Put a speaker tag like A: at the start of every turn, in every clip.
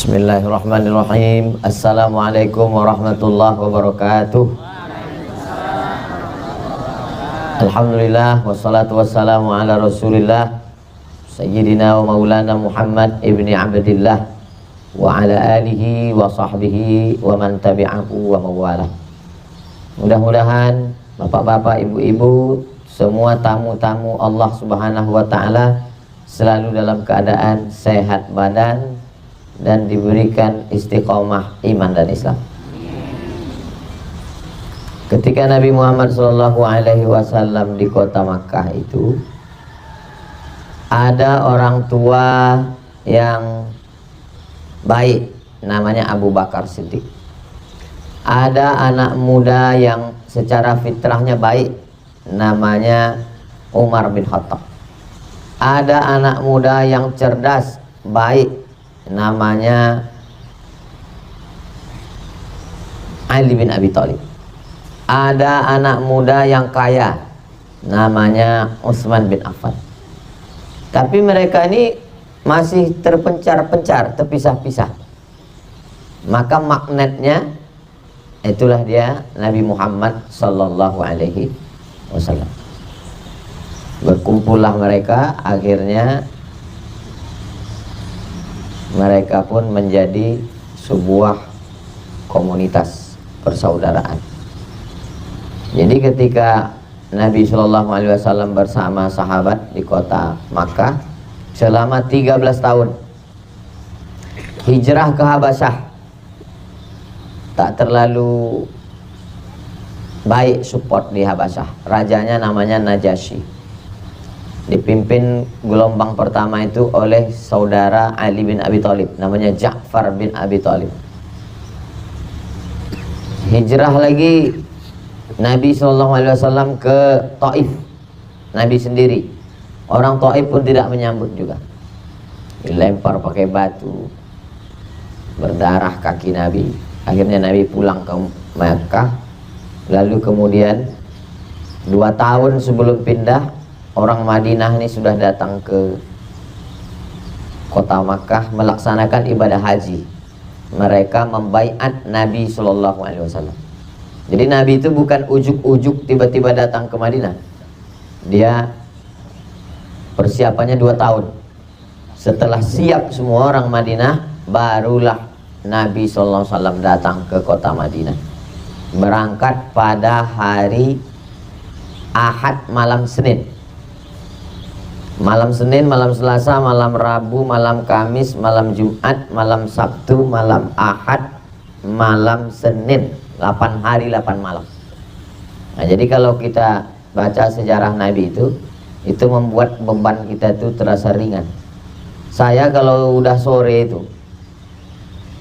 A: Bismillahirrahmanirrahim. Assalamualaikum warahmatullahi wabarakatuh. Alhamdulillah wassalatu wassalamu ala rasulillah Sayyidina wa maulana Muhammad ibni Abdillah wa ala alihi wa sahbihi wa man tabi'ahu wa mawalah. Mudah-mudahan bapak-bapak, ibu-ibu, semua tamu-tamu Allah subhanahu wa ta'ala selalu dalam keadaan sehat badan dan diberikan istiqomah iman dan Islam. Ketika Nabi Muhammad SAW di kota Makkah itu, ada orang tua yang baik, namanya Abu Bakar Siddiq. Ada anak muda yang secara fitrahnya baik, namanya Umar bin Khattab. Ada anak muda yang cerdas, baik, namanya Ali bin Abi Thalib. Ada anak muda yang kaya, namanya Utsman bin Affan. Tapi mereka ini masih terpencar-pencar, terpisah-pisah. Maka magnetnya itulah dia Nabi Muhammad sallallahu alaihi wasallam. Berkumpullah mereka, akhirnya mereka pun menjadi sebuah komunitas persaudaraan. Jadi ketika Nabi Shallallahu Alaihi Wasallam bersama sahabat di kota Makkah selama 13 tahun, hijrah ke Habasyah, tak terlalu baik support di Habasyah. Rajanya namanya Najasyi. Dipimpin gelombang pertama itu oleh saudara Ali bin Abi Thalib, namanya Ja'far bin Abi Thalib. Hijrah lagi Nabi SAW ke Taif, Nabi sendiri. Orang Taif pun tidak menyambut juga, dilempar pakai batu, berdarah kaki Nabi. Akhirnya Nabi pulang ke Makkah. Lalu kemudian 2 tahun sebelum pindah, orang Madinah ini sudah datang ke kota Makkah melaksanakan ibadah haji. Mereka membaiat Nabi Shallallahu Alaihi Wasallam. Jadi Nabi itu bukan ujuk-ujuk tiba-tiba datang ke Madinah. Dia persiapannya 2 tahun. Setelah siap semua orang Madinah, barulah Nabi Shallallahu Alaihi Wasallam datang ke kota Madinah. Berangkat pada hari Ahad malam Senin. Malam Senin, malam Selasa, malam Rabu, malam Kamis, malam Jumat, malam Sabtu, malam Ahad, malam Senin. 8 hari 8 malam. Nah, jadi kalau kita baca sejarah Nabi itu membuat beban kita itu terasa ringan. Saya kalau udah sore itu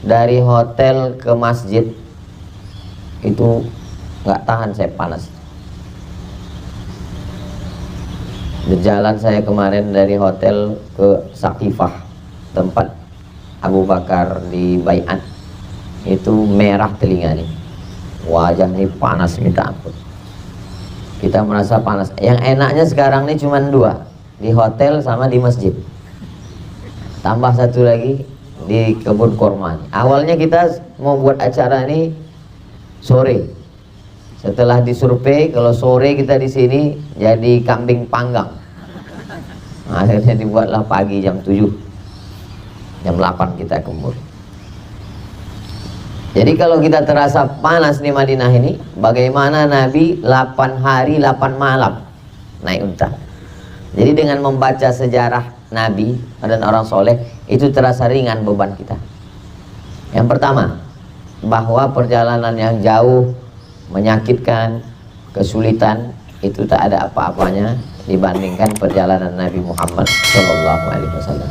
A: dari hotel ke masjid itu nggak tahan, saya panas. Berjalan saya kemarin dari hotel ke Saqifah, tempat Abu Bakar di baiat, itu merah telinga nih, wajah nih panas minta ampun. Kita merasa panas. Yang enaknya sekarang nih cuma 2, di hotel sama di masjid. Tambah 1 lagi di kebun kurma. Awalnya kita mau buat acara ini sore. Setelah disurvei, kalau sore kita di sini jadi kambing panggang. Akhirnya dibuatlah pagi jam 7, jam 8 kita kembur. Jadi kalau kita terasa panas di Madinah ini, bagaimana Nabi 8 hari 8 malam naik unta. Jadi dengan membaca sejarah Nabi dan orang soleh, itu terasa ringan beban kita. Yang pertama, bahwa perjalanan yang jauh, menyakitkan, kesulitan, itu tak ada apa-apanya dibandingkan perjalanan Nabi Muhammad SAW.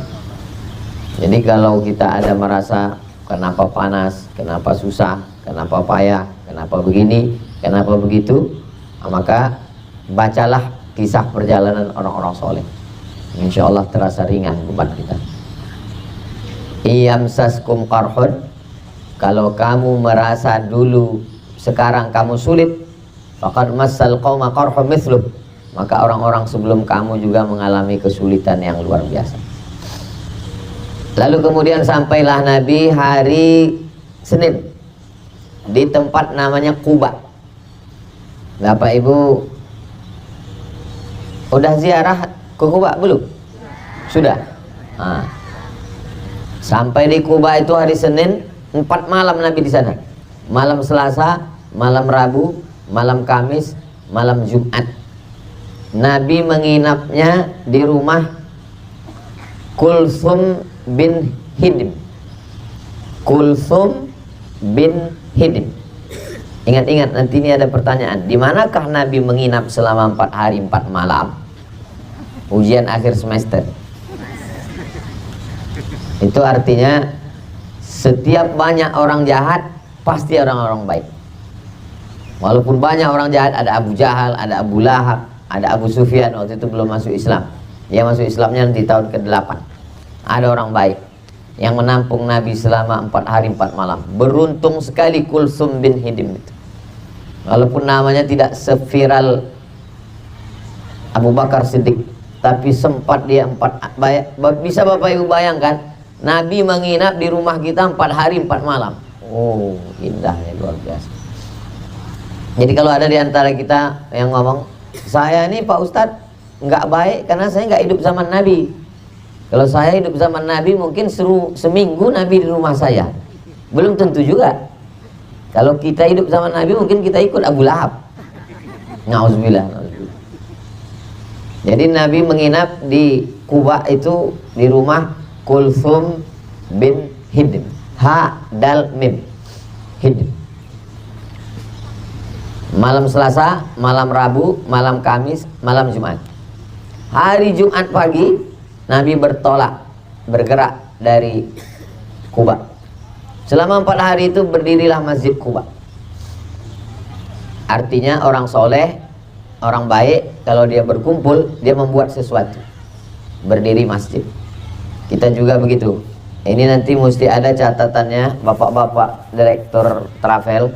A: Jadi kalau kita ada merasa kenapa panas, kenapa susah, kenapa payah, kenapa begini, kenapa begitu, maka bacalah kisah perjalanan orang-orang soleh. Insya Allah terasa ringan beban kita. Iyamsaskum qarhun, kalau kamu merasa dulu sekarang kamu sulit, faqad massal qauma qarhun mithluh, maka orang-orang sebelum kamu juga mengalami kesulitan yang luar biasa. Lalu kemudian sampailah Nabi hari Senin di tempat namanya Quba. Bapak Ibu udah ziarah ke Quba belum? Sudah. Nah, sampai di Quba itu hari Senin, 4 malam Nabi di sana. Malam Selasa, malam Rabu, malam Kamis, malam Jumat. Nabi menginapnya di rumah Kulsum bin Hidim. Kulsum bin Hidim. Ingat-ingat, nanti ini ada pertanyaan. Di manakah Nabi menginap selama 4 hari 4 malam? Ujian akhir semester. Itu artinya setiap banyak orang jahat, pasti orang-orang baik. Walaupun banyak orang jahat, ada Abu Jahal, ada Abu Lahab, ada Abu Sufyan, waktu itu belum masuk Islam. Dia masuk Islamnya nanti tahun ke-8. Ada orang baik yang menampung Nabi selama 4 hari 4 malam. Beruntung sekali Kulsum bin Hidim itu. Walaupun namanya tidak seviral Abu Bakar Siddiq, tapi sempat dia 4 bisa Bapak Ibu bayangkan, Nabi menginap di rumah kita 4 hari 4 malam. Oh, indahnya luar biasa. Jadi kalau ada di antara kita yang ngomong, saya ini Pak Ustadz nggak baik karena saya nggak hidup zaman Nabi. Kalau saya hidup zaman Nabi mungkin seminggu Nabi di rumah saya. Belum tentu juga. Kalau kita hidup zaman Nabi mungkin kita ikut Abu Lahab. Nauzubillah. Jadi Nabi menginap di Quba itu di rumah Kulsum bin Hidim. Ha dal mim. Hidim. Malam Selasa, malam Rabu, malam Kamis, malam Jumat. Hari Jumat pagi Nabi bergerak dari Quba. Selama 4 hari itu berdirilah Masjid Quba. Artinya orang soleh, orang baik, kalau dia berkumpul, dia membuat sesuatu. Berdiri masjid. Kita juga begitu. Ini nanti mesti ada catatannya, bapak-bapak direktur travel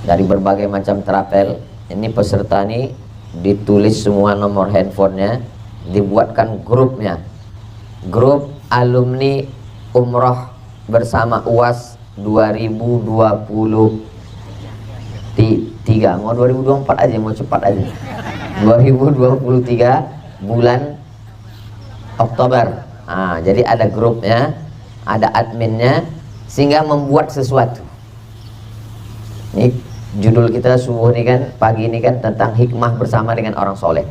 A: dari berbagai macam travel. Ini peserta nih ditulis semua nomor handphonenya, dibuatkan grupnya, grup alumni umroh bersama UAS 2023. Mau 2024 aja, mau cepat aja. 2023 bulan Oktober. Nah, jadi ada grupnya, ada adminnya, sehingga membuat sesuatu. Ini judul kita subuh ini kan, pagi ini kan tentang hikmah bersama dengan orang soleh.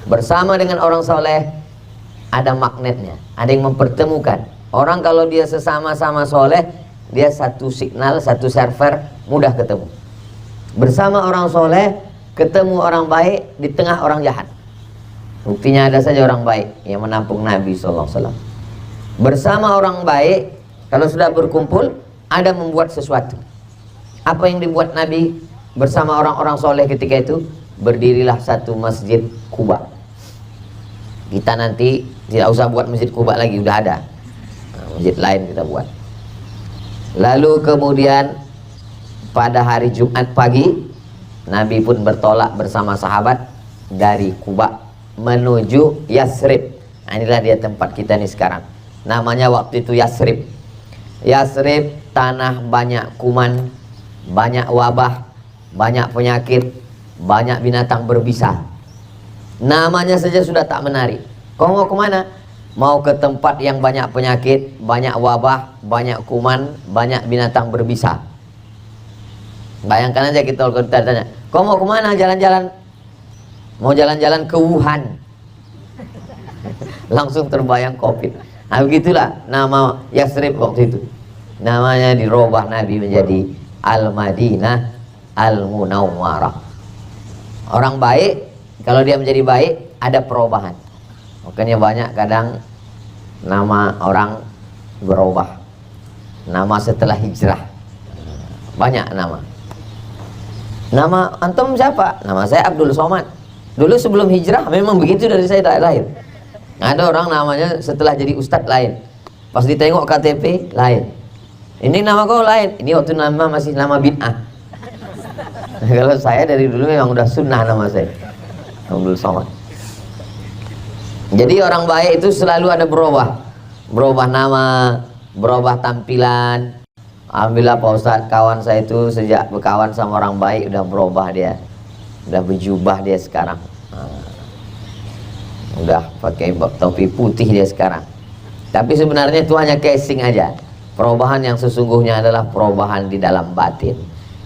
A: Bersama dengan orang soleh ada magnetnya, ada yang mempertemukan. Orang kalau dia sesama-sama soleh, dia satu signal, satu server, mudah ketemu. Bersama orang soleh, ketemu orang baik di tengah orang jahat. Buktinya ada saja orang baik yang menampung Nabi SAW. Bersama orang baik, kalau sudah berkumpul, ada membuat sesuatu. Apa yang dibuat Nabi bersama orang-orang soleh ketika itu? Berdirilah satu masjid Quba. Kita nanti tidak usah buat masjid Quba lagi, udah ada. Masjid lain kita buat. Lalu kemudian pada hari Jumat pagi, Nabi pun bertolak bersama sahabat dari Quba menuju Yasrib. Nah, inilah dia tempat kita nih sekarang. Namanya waktu itu Yasrib. Yasrib tanah banyak kuman, banyak wabah, banyak penyakit, banyak binatang berbisa. Namanya saja sudah tak menarik. Kau mau kemana? Mau ke tempat yang banyak penyakit, banyak wabah, banyak kuman, banyak binatang berbisa. Bayangkan aja kita kalau kita tanya, kau mau kemana jalan-jalan? Mau jalan-jalan ke Wuhan. Langsung terbayang COVID. Nah begitulah nama Yasrib waktu itu. Namanya dirubah Nabi menjadi Al-Madinah Al-Munawwarah. Orang baik, kalau dia menjadi baik, ada perubahan. Makanya banyak kadang nama orang berubah. Nama setelah hijrah. Banyak nama. Nama antum siapa? Nama saya Abdul Somad. Dulu sebelum hijrah memang begitu dari saya lahir. Ada orang namanya setelah jadi ustadz lain. Pas ditengok KTP lain. Ini nama kau lain. Ini waktu nama masih nama bid'ah. Kalau saya dari dulu memang udah sunnah nama saya Abdul Somad. Jadi orang baik itu selalu ada berubah. berubah nama, berubah tampilan. Alhamdulillah Pak Ustadz, kawan saya itu sejak berkawan sama orang baik udah berubah dia, udah berjubah dia sekarang. Udah pakai topi putih dia sekarang. Tapi sebenarnya itu hanya casing aja. Perubahan yang sesungguhnya adalah perubahan di dalam batin.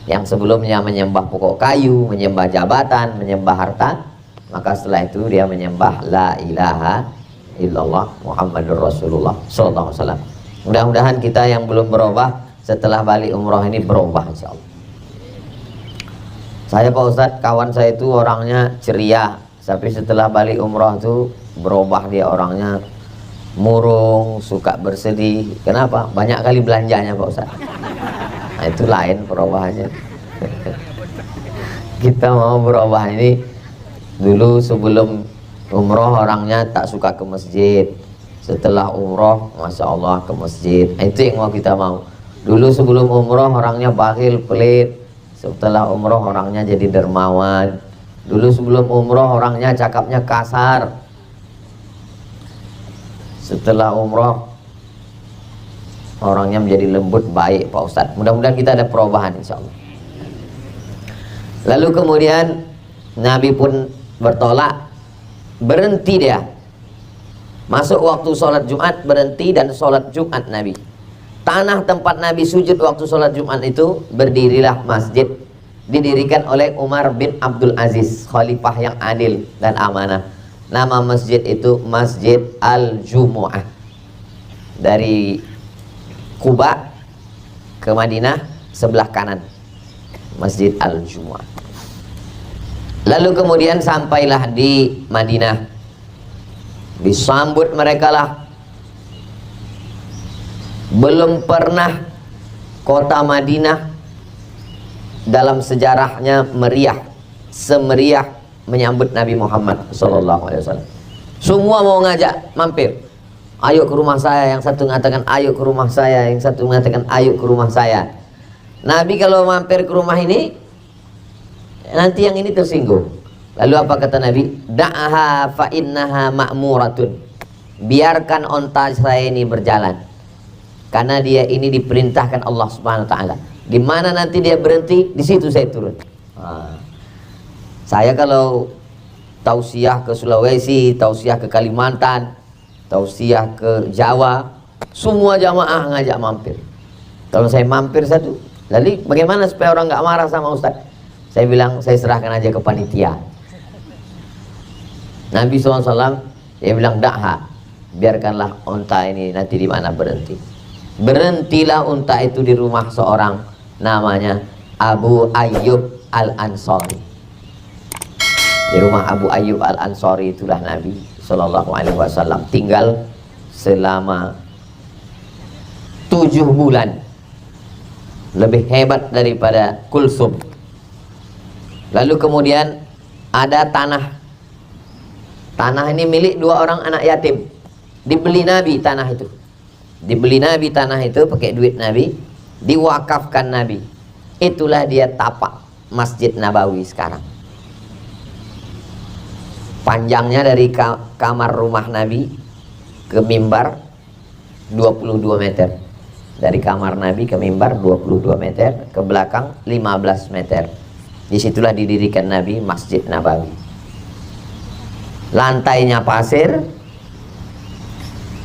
A: Yang sebelumnya menyembah pokok kayu, menyembah jabatan, menyembah harta, maka setelah itu dia menyembah la ilaha illallah Muhammadur Rasulullah sallallahu alaihi wasallam. Mudah-mudahan kita yang belum berubah setelah balik umroh ini berubah insyaallah. Saya Pak Ustadz, kawan saya itu orangnya ceria, tapi setelah balik umroh itu berubah, dia orangnya murung, suka bersedih. Kenapa? Banyak kali belanjanya Pak Ustadz. Nah, itu lain perubahannya. Kita mau berubah ini. Dulu sebelum umroh orangnya tak suka ke masjid. Setelah umroh, masya Allah ke masjid. Nah, itu yang mau kita mau. Dulu sebelum umroh orangnya bakhil, pelit. Setelah umroh orangnya jadi dermawan. Dulu sebelum umroh orangnya cakapnya kasar. Setelah umroh orangnya menjadi lembut, baik Pak Ustadz. Mudah-mudahan kita ada perubahan insya Allah. Lalu kemudian Nabi pun bertolak, berhenti dia. Masuk waktu sholat Jumat, berhenti dan sholat Jumat Nabi. Tanah tempat Nabi sujud waktu sholat Jumat itu, berdirilah masjid. Didirikan oleh Umar bin Abdul Aziz, khalifah yang adil dan amanah. Nama masjid itu Masjid Al-Jumu'ah. Dari Kuba ke Madinah sebelah kanan, Masjid Al-Jumu'ah. Lalu kemudian sampailah di Madinah, disambut mereka lah. Belum pernah kota Madinah dalam sejarahnya meriah semeriah menyambut Nabi Muhammad SAW. Semua mau ngajak mampir, ayo ke rumah saya. Yang satu mengatakan ayo ke rumah saya, yang satu mengatakan ayo ke rumah saya. Nabi kalau mampir ke rumah ini, nanti yang ini tersinggung. Lalu apa kata Nabi? Da'aha fa innaha ma'muratun. Biarkan onta saya ini berjalan, karena dia ini diperintahkan Allah Subhanahu wa taala. Di mana nanti dia berhenti, di situ saya turun. Saya kalau tausiah ke Sulawesi, tausiah ke Kalimantan, tausiah ke Jawa, semua jamaah ngajak mampir. Kalau saya mampir satu, lalu bagaimana supaya orang nggak marah sama Ustaz? Saya bilang, saya serahkan aja ke panitia. Nabi SAW, dia bilang, dakha, biarkanlah unta ini nanti di mana berhenti. Berhentilah unta itu di rumah seorang, namanya Abu Ayyub Al-Ansari. Di rumah Abu Ayyub Al-Ansari itulah Nabi SAW tinggal selama 7 bulan. Lebih hebat daripada Kulsum. Lalu kemudian ada tanah. Tanah ini milik 2 orang anak yatim. Dibeli Nabi tanah itu. Dibeli Nabi tanah itu pakai duit Nabi. Diwakafkan Nabi. Itulah dia tapak Masjid Nabawi sekarang. Panjangnya dari kamar rumah Nabi ke mimbar 22 meter. Dari kamar Nabi ke mimbar 22 meter, ke belakang 15 meter. Disitulah didirikan Nabi Masjid Nabawi. Lantainya pasir,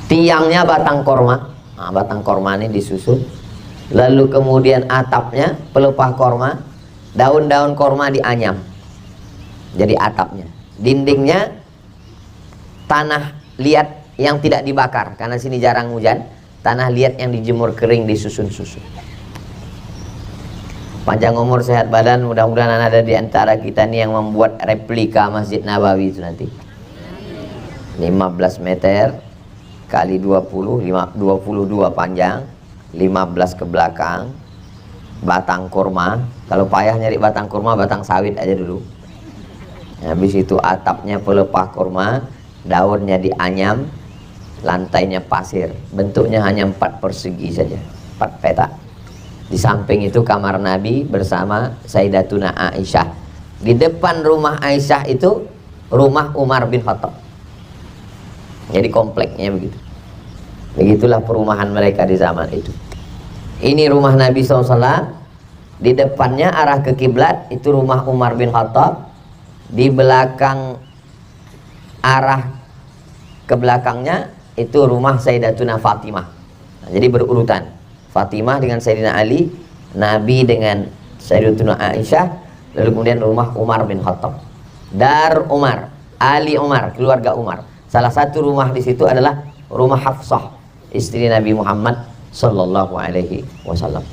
A: tiangnya batang korma. Nah, batang korma ini disusun. Lalu kemudian atapnya pelepah korma, daun-daun korma dianyam jadi atapnya. Dindingnya tanah liat yang tidak dibakar, karena sini jarang hujan. Tanah liat yang dijemur kering, disusun-susun. Panjang umur sehat badan, mudah-mudahan ada di antara kita nih yang membuat replika Masjid Nabawi itu nanti. 15 meter kali 20, 22 panjang, 15 ke belakang, batang kurma. Kalau payah nyari batang kurma, batang sawit aja dulu. Habis itu atapnya pelepah kurma, daunnya dianyam, lantainya pasir. Bentuknya hanya 4 persegi saja, 4 petak. Di samping itu kamar Nabi bersama Sayyidatuna Aisyah. Di depan rumah Aisyah itu rumah Umar bin Khattab. Jadi kompleknya begitu. Begitulah perumahan mereka di zaman itu. Ini rumah Nabi SAW. Di depannya arah ke kiblat itu rumah Umar bin Khattab. Di belakang arah ke belakangnya itu rumah Sayyidatuna Fatimah. Nah, jadi berurutan. Fatimah dengan Sayyidina Ali, Nabi dengan Sayyidatuna Aisyah, lalu kemudian rumah Umar bin Khattab. Dar Umar, Ali Umar, keluarga Umar. Salah satu rumah di situ adalah rumah Hafsah, istri Nabi Muhammad sallallahu alaihi wasallam.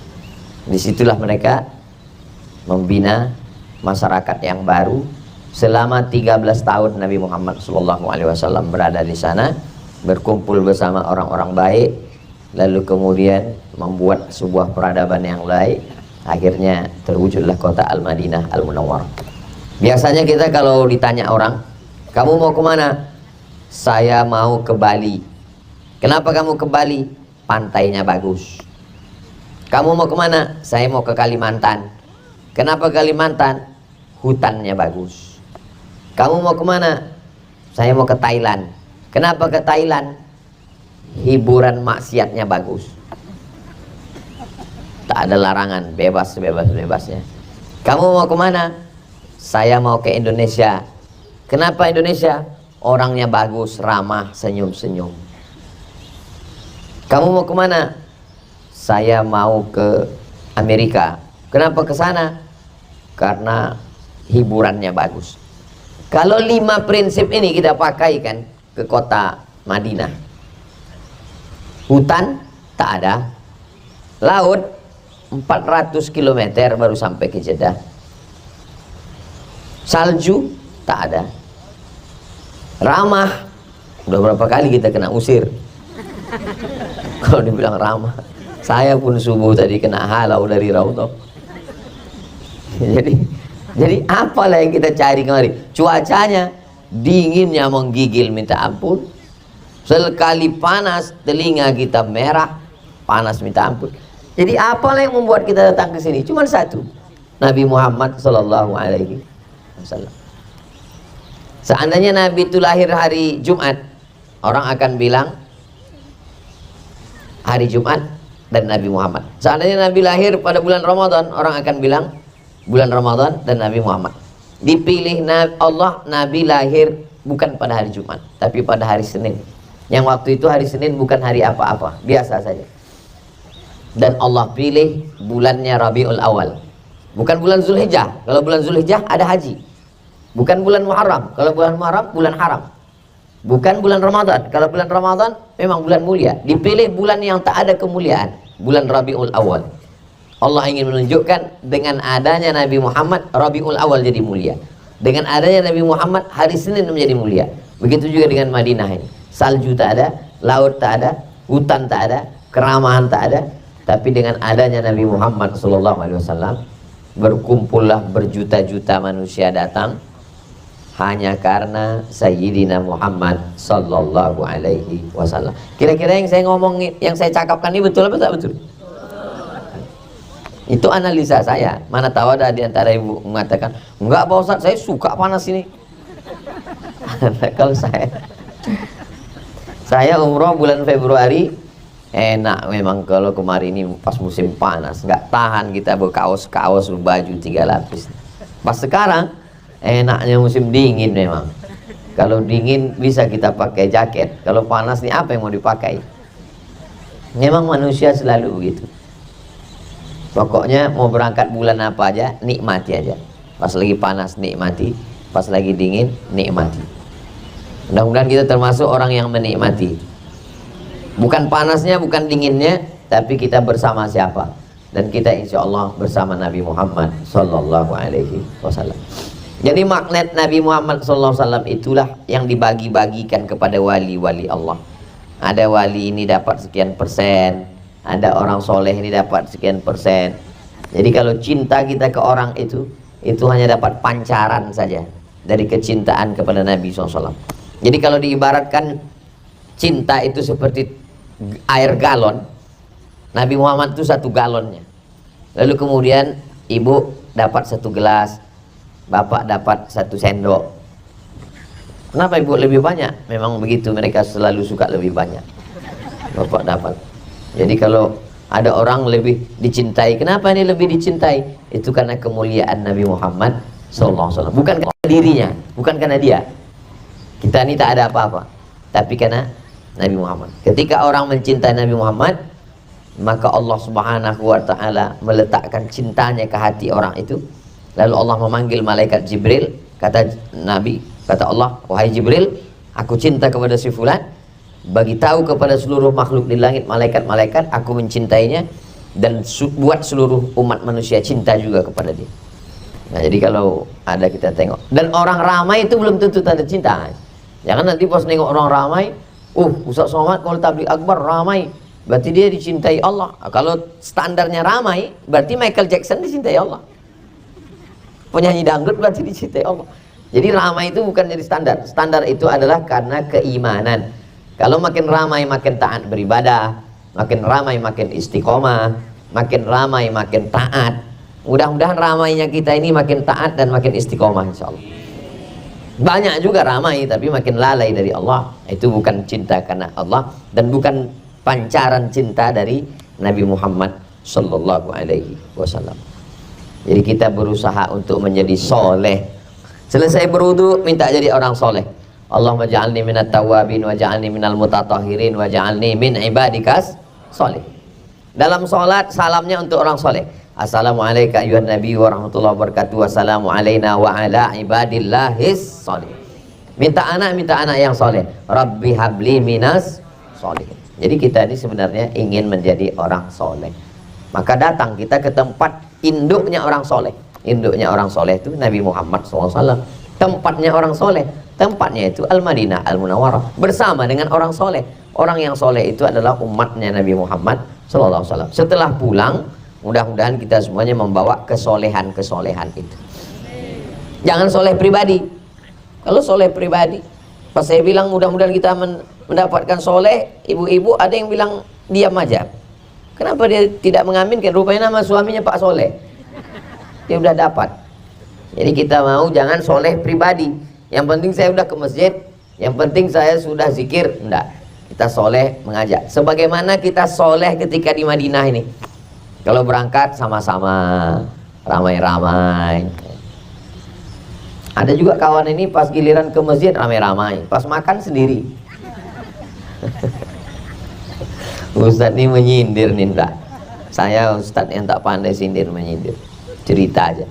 A: Disitulah mereka membina masyarakat yang baru. Selama 13 tahun Nabi Muhammad sallallahu alaihi wasallam berada di sana, berkumpul bersama orang-orang baik, lalu kemudian membuat sebuah peradaban yang baik. Akhirnya terwujudlah kota Al-Madinah Al-Munawwarah. Biasanya kita kalau ditanya orang, kamu mau kemana? Saya mau ke Bali. Kenapa kamu ke Bali? Pantainya bagus. Kamu mau kemana? Saya mau ke Kalimantan. Kenapa Kalimantan? Hutannya bagus. Kamu mau kemana? Saya mau ke Thailand. Kenapa ke Thailand? Hiburan maksiatnya bagus. Tak ada larangan, bebas-bebasnya. Kamu mau kemana? Saya mau ke Indonesia. Kenapa Indonesia? Orangnya bagus, ramah, senyum-senyum. Kamu mau kemana? Saya mau ke Amerika. Kenapa ke sana? Karena hiburannya bagus. Kalau 5 prinsip ini kita pakai kan ke kota Madinah. Hutan tak ada. Laut 400 km baru sampai ke Jeddah. Salju tak ada. Ramah, udah berapa kali kita kena usir. Kalau dibilang ramah, saya pun subuh tadi kena halau dari Raudhah. Jadi apalah yang kita cari kemari? Cuacanya dinginnya menggigil minta ampun. Sekali panas telinga kita merah, panas minta ampun. Jadi apalah yang membuat kita datang ke sini? Cuma satu, Nabi Muhammad sallallahu alaihi wasallam. Seandainya Nabi itu lahir hari Jumat, orang akan bilang hari Jumat dan Nabi Muhammad. Seandainya Nabi lahir pada bulan Ramadan, orang akan bilang bulan Ramadan dan Nabi Muhammad. Dipilih Allah Nabi lahir bukan pada hari Jumat, tapi pada hari Senin. Yang waktu itu hari Senin bukan hari apa-apa, biasa saja. Dan Allah pilih bulannya Rabiul Awal, bukan bulan Zulhijjah. Kalau bulan Zulhijjah ada haji. Bukan bulan Muharram. Kalau bulan Muharram bulan haram. Bukan bulan Ramadan. Kalau bulan Ramadan memang bulan mulia. Dipilih bulan yang tak ada kemuliaan, bulan Rabiul Awal. Allah ingin menunjukkan dengan adanya Nabi Muhammad, Rabiul Awal jadi mulia. Dengan adanya Nabi Muhammad, hari Senin menjadi mulia. Begitu juga dengan Madinah ini. Salju tak ada, laut tak ada, hutan tak ada, keramahan tak ada. Tapi dengan adanya Nabi Muhammad SAW, berkumpullah berjuta-juta manusia datang hanya karena Sayyidina Muhammad sallallahu alaihi wasallam. Kira-kira yang saya ngomong, yang saya cakapkan ini betul apa tak betul? Itu analisa saya. Mana tahu ada di antara ibu mengatakan, enggak Pak Ustaz, saya suka panas ini. Kalau saya umroh bulan Februari, enak memang. Kalau kemarin ini pas musim panas, nggak tahan kita berkaos-kaos, baju 3 lapis. Pas sekarang enaknya musim dingin memang. Kalau dingin bisa kita pakai jaket. Kalau panas nih apa yang mau dipakai? Memang manusia selalu begitu. Pokoknya mau berangkat bulan apa aja, nikmati aja. Pas lagi panas nikmati, pas lagi dingin nikmati. Mudah-mudahan kita termasuk orang yang menikmati. Bukan panasnya, bukan dinginnya, tapi kita bersama siapa? Dan kita insya Allah bersama Nabi Muhammad sallallahu alaihi wasallam. Jadi magnet Nabi Muhammad SAW itulah yang dibagi-bagikan kepada wali-wali Allah. Ada wali ini dapat sekian persen, ada orang soleh ini dapat sekian persen. Jadi kalau cinta kita ke orang itu hanya dapat pancaran saja dari kecintaan kepada Nabi SAW. Jadi kalau diibaratkan cinta itu seperti air galon, Nabi Muhammad itu 1 galonnya. Lalu kemudian ibu dapat 1 gelas, bapak dapat 1 sendok. Kenapa ibu lebih banyak? Memang begitu, mereka selalu suka lebih banyak. Bapak dapat. Jadi kalau ada orang lebih dicintai, kenapa ini lebih dicintai? Itu karena kemuliaan Nabi Muhammad SAW, bukan karena dirinya, bukan karena dia. Kita ini tak ada apa-apa, tapi karena Nabi Muhammad. Ketika orang mencintai Nabi Muhammad, maka Allah Subhanahu wa ta'ala meletakkan cintanya ke hati orang itu. Lalu Allah memanggil malaikat Jibril. Kata Nabi, kata Allah, wahai Jibril, aku cinta kepada si fulan, bagi tahu kepada seluruh makhluk di langit, malaikat-malaikat, aku mencintainya, dan buat seluruh umat manusia cinta juga kepada dia. Nah, jadi kalau ada kita tengok, dan orang ramai itu belum tentu tanda cinta. Jangan nanti pas nengok orang ramai, Ustaz Somad kalau tabligh akbar ramai, berarti dia dicintai Allah. Kalau standarnya ramai, berarti Michael Jackson dicintai Allah. Penyanyi dangdut berarti dicintai Allah. Jadi ramai itu bukan jadi standar. Standar itu adalah karena keimanan. Kalau makin ramai makin taat beribadah, makin ramai makin istiqomah, makin ramai makin taat. Mudah-mudahan ramainya kita ini makin taat dan makin istiqomah insyaallah. Banyak juga ramai tapi makin lalai dari Allah. Itu bukan cinta karena Allah dan bukan pancaran cinta dari Nabi Muhammad sallallahu alaihi wasallam. Jadi kita berusaha untuk menjadi soleh. Selesai berwudu minta jadi orang soleh. Allahumma ja'alni minat tawabin wa ja'alni minal mutatahhirin wa ja'alni min ibadikas soleh. Dalam sholat salamnya untuk orang soleh. Assalamualaikum ayuhan nabi wa rahmatullahi wabarakatuh. Wassalamu alaina wa ala ibadillahis soleh. Minta anak yang soleh. Rabbi habli minas soleh. Jadi kita ini sebenarnya ingin menjadi orang soleh. Maka datang kita ke tempat induknya orang soleh. Induknya orang soleh itu Nabi Muhammad SAW. Tempatnya orang soleh, tempatnya itu Al-Madinah Al-Munawwarah, bersama dengan orang soleh. Orang yang soleh itu adalah umatnya Nabi Muhammad SAW. Setelah pulang, mudah-mudahan kita semuanya membawa kesolehan-kesolehan itu. Jangan soleh pribadi. Kalau soleh pribadi, pas saya bilang mudah-mudahan kita mendapatkan soleh, ibu-ibu ada yang bilang diam aja. Kenapa dia tidak mengaminkan? Rupanya nama suaminya Pak Soleh. Dia udah dapat. Jadi kita mau jangan soleh pribadi. Yang penting saya udah ke masjid, yang penting saya sudah zikir. Enggak, kita soleh mengajak. Sebagaimana kita soleh ketika di Madinah ini. Kalau berangkat sama-sama, ramai-ramai. Ada juga kawan ini pas giliran ke masjid ramai-ramai, pas makan sendiri. Ustadz ini menyindir nih, enggak. Saya ustadz yang tak pandai sindir menyindir. Cerita aja.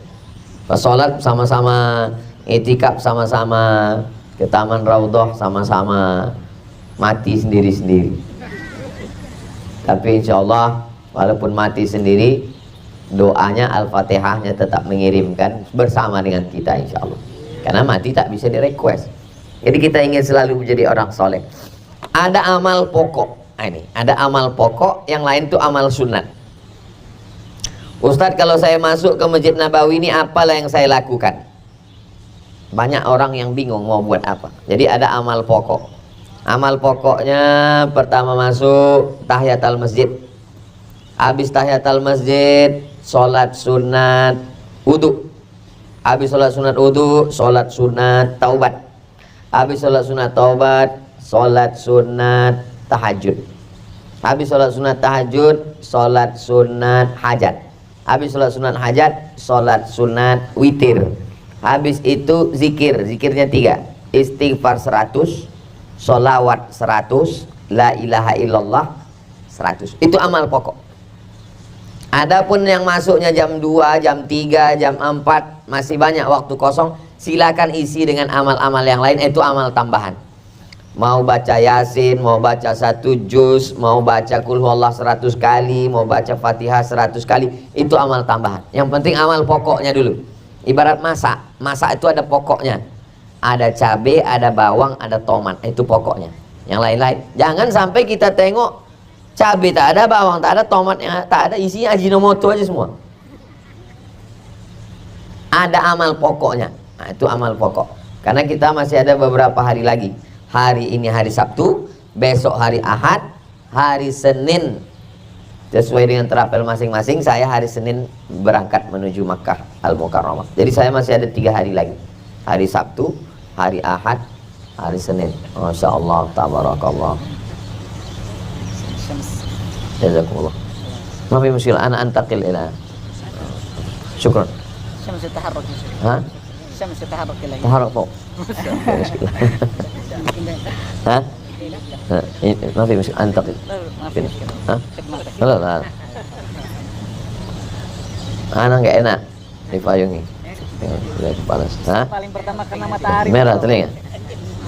A: Pas sholat sama-sama, itikaf sama-sama, ke Taman Raudhah sama-sama, mati sendiri-sendiri. Tapi insya Allah walaupun mati sendiri, doanya Al-Fatihahnya tetap mengirimkan bersama dengan kita insya Allah. Karena mati tak bisa di-request. Jadi kita ingin selalu menjadi orang soleh. Ada amal pokok. Ini ada amal pokok, yang lain itu amal sunat. Ustadz, kalau saya masuk ke Masjid Nabawi ini apalah yang saya lakukan? Banyak orang yang bingung mau buat apa. Jadi ada amal pokok. Amal pokoknya pertama masuk tahiyatul masjid. Habis tahiyatul masjid, sholat sunat wudu. Habis sholat sunat wudu, sholat sunat taubat. Habis sholat sunat taubat, sholat sunat tahajud. Habis sholat sunat tahajud, sholat sunat hajat. Habis sholat sunat hajat, sholat sunat witir. Habis itu zikir, zikirnya 3. Istighfar 100, sholawat 100, la ilaha illallah 100. Itu amal pokok. Adapun yang masuknya jam 2, jam 3, jam 4, masih banyak waktu kosong, silakan isi dengan amal-amal yang lain. Itu amal tambahan. Mau baca Yasin, mau baca 1 juz, mau baca Qul Huwallah 100 kali, mau baca Fatihah 100 kali, itu amal tambahan. Yang penting amal pokoknya dulu. Ibarat masak, masak itu ada pokoknya. Ada cabai, ada bawang, ada tomat, itu pokoknya. Yang lain-lain, jangan sampai kita tengok cabai tak ada, bawang tak ada, tomat yang tak ada, isinya Ajinomoto aja semua. Ada amal pokoknya. Nah, itu amal pokok. Karena kita masih ada beberapa hari lagi. Hari ini hari Sabtu, besok hari Ahad, hari Senin sesuai dengan terapel masing-masing. Saya hari Senin berangkat menuju Makkah Al-Mukarramah. Jadi saya masih ada 3 hari lagi. Hari Sabtu, hari Ahad, hari Senin. Masya Allah, tabarakallah. Jazakumullah. Ma fi muskil, ana antaqil ila. Syukran.
B: الشمس تتحرك يا شيخ.
A: Ha?
B: الشمس تتحرك إلى
A: Taharuk fawq. Ha? Ma fi muskil, antaqil.
B: ما في مشكلة.
A: Ha?
B: خدمتك.
A: La la. Ana enggak enak dipayungi. Lihat panas. Ha?
B: Paling pertama kena matahari.
A: Merah telinga.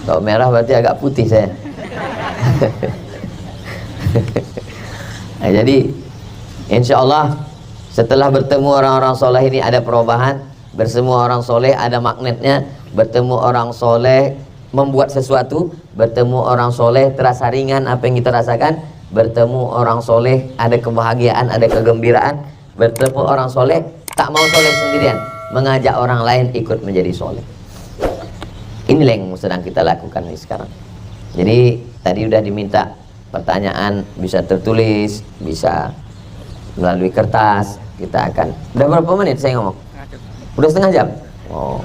A: Kalau merah berarti agak putih saya. Nah, jadi insya Allah setelah bertemu orang-orang soleh ini ada perubahan. Bertemu orang soleh ada magnetnya. Bertemu orang soleh membuat sesuatu. Bertemu orang soleh terasa ringan apa yang kita rasakan. Bertemu orang soleh ada kebahagiaan, ada kegembiraan. Bertemu orang soleh tak mau soleh sendirian, mengajak orang lain ikut menjadi soleh. Inilah yang sedang kita lakukan nih sekarang. Jadi tadi udah diminta pertanyaan, bisa tertulis, bisa melalui kertas. Kita akan, udah berapa menit saya ngomong? Udah setengah jam? Oh,